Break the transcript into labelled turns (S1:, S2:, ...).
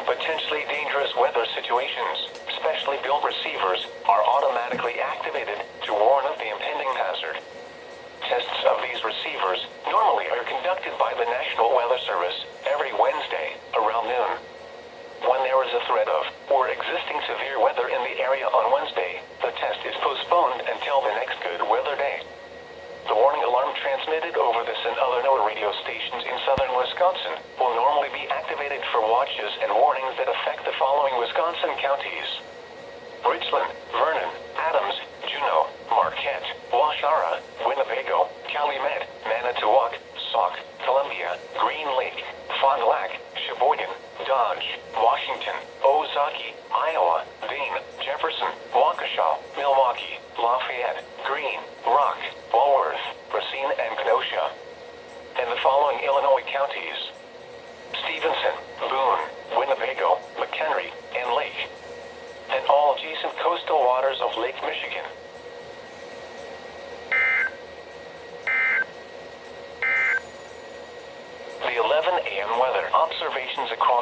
S1: potentially dangerous weather situations, specially built receivers are automatically activated to warn of the impending hazard. Tests of these receivers normally are conducted by the National Weather Service every Wednesday around noon. When there is a threat of or existing severe weather in the area on Wednesday, the test is postponed until the next good weather day. The warning alarm transmitted over this and other NOAA radio stations in southern Wisconsin will normally be activated for watches and warnings that affect the following Wisconsin counties: Richland, Vernon, Adams, Juneau, Marquette, Waushara, Winnebago, Calumet, Manitowoc, Sauk, Columbia, Green Lake, Fond du Lac, Sheboygan, Dodge, Washington, Ozaukee, Iowa, Dane, Jefferson, Waukesha, Milwaukee, Lafayette, Greene, Rock, Walworth, Racine, and Kenosha. And the following Illinois counties: Stevenson, Boone, Winnebago, McHenry, and Lake, and all adjacent coastal waters of Lake Michigan. The 11 a.m. weather observations across